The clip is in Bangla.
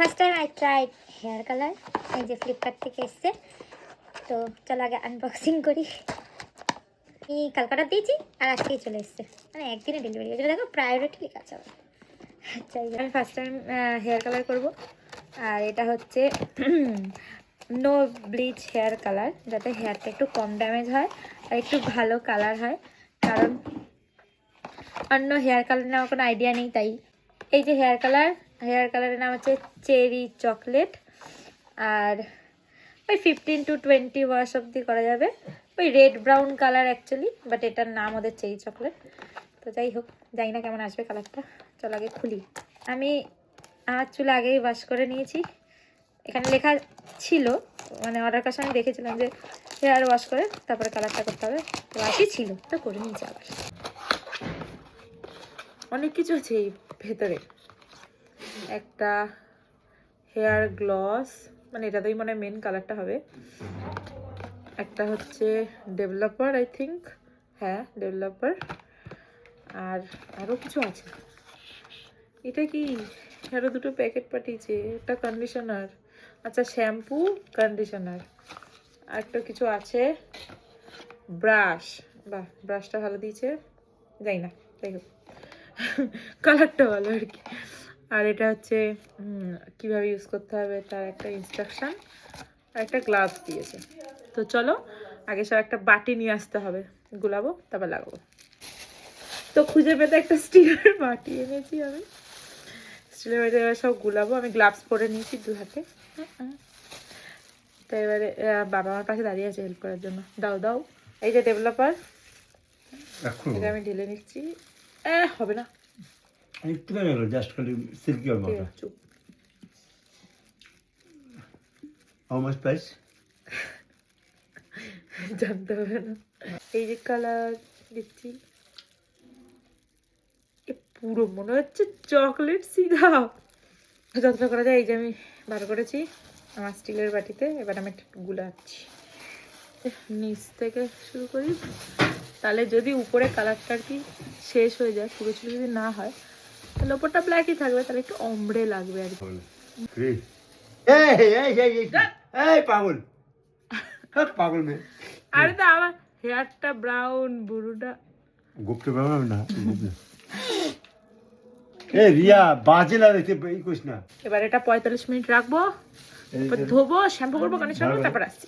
First time I tried hair colour, এই যে ফ্লিপকার্ট থেকে এসছে। তো চলো আগে আনবক্সিং করি। এই কালকাটা দিয়েছি আর আজকেই চলে এসছে, মানে একদিনে ডেলিভারি হয়েছে। দেখো প্রায়োরিটি লেখা আছে। আচ্ছা, আমি ফার্স্ট টাইম হেয়ার কালার করবো। আর এটা হচ্ছে নো ব্লিচ হেয়ার কালার, যাতে হেয়ারটা একটু কম ড্যামেজ হয় আর একটু ভালো কালার হয়। কারণ অন্য হেয়ার কালার নেওয়ার কোনো আইডিয়া নেই, তাই এই যে হেয়ার কালারের নাম হচ্ছে চেরি চকলেট। আর ওই 15 to 20 ওয়াশ অবধি করা যাবে। ওই red brown colour actually, but এটার নাম ওদের চেরি চকলেট। তো যাই হোক, জানি না কেমন আসবে কালারটা। চলো আগে খুলি। আমি আমার চুল আগেই ওয়াশ করে নিয়েছি। এখানে লেখা ছিল, মানে অর্ডার করার সময় দেখেছিলাম যে হেয়ার ওয়াশ করে তারপরে কালারটা করতে হবে। ওয়াশই ছিল, তো করে নিয়েছি আবার। অনেক কিছু আছে এই ভেতরে। একটা হেয়ার গ্লস, মানে এটাতেই মানে মেন কালারটা হবে। একটা হচ্ছে ডেভেলপার, আই থিঙ্ক, হ্যাঁ ডেভেলপার। আর আরও কিছু আছে। এটা কি? আরও দুটো প্যাকেট পাঠিয়েছে। একটা কন্ডিশনার, আচ্ছা শ্যাম্পু কন্ডিশনার। আর একটা কিছু আছে, ব্রাশ। বাহ, ব্রাশটা ভালো দিয়েছে, যাই না, যাই হোক কালারটা ভালো আর কি। আর এটা হচ্ছে কিভাবে ইউজ করতে হবে তার একটা ইনস্ট্রাকশন। আর একটা গ্লাভস দিয়েছে। তো চলো আগে সব একটা বাটি নিয়ে আসতে হবে, গুলাবো তারপর লাগাবো। তো খুঁজে পেতে একটা স্টিলের বাটি এনেছি আমি। স্টিলের বাটি এবার সব গুলাবো। আমি গ্লাভস পরে নিয়েছি দু হাতে। তো এবারে বাবা আমার পাশে দাঁড়িয়ে আছে হেল্প করার জন্য। দাও দাও। এই যে ডেভেলপার, এটা আমি ঢেলে নিচ্ছি। হবে না, একটু জাস্ট খালি সিল্কি আর মতো। চুপ। How much price? জানতে হবে না। এই যে কালার দিচ্ছি, পুরো মনে হচ্ছে চকলেট সিরাপ। যতটা করা যায়। এই যে আমি বার করেছি আমার স্টিলের বাটিতে। এবার আমি একটু গুলাচ্ছি, নিচ থেকে শুরু করি। তাহলে যদি উপরে কালারটা আর কি শেষ হয়ে যায়, পুরো ছিল যদি না হয়, তাহলে ওপরটা ব্ল্যাকই থাকবে, তাহলে একটু অমড়ে লাগবে আর কি। পাগল পাগল মেয়ে। আরে তো আমার হেয়ারটা ব্রাউন, বুড়োটা গুপ্ত ব্রাউন না। রিয়া বাজে লাগে কইস না। এবার এটা 45 মিনিট রাখবো, ধোবো, শ্যাম্পু করবো, কন্ডিশনার করবো, তারপর আসছি।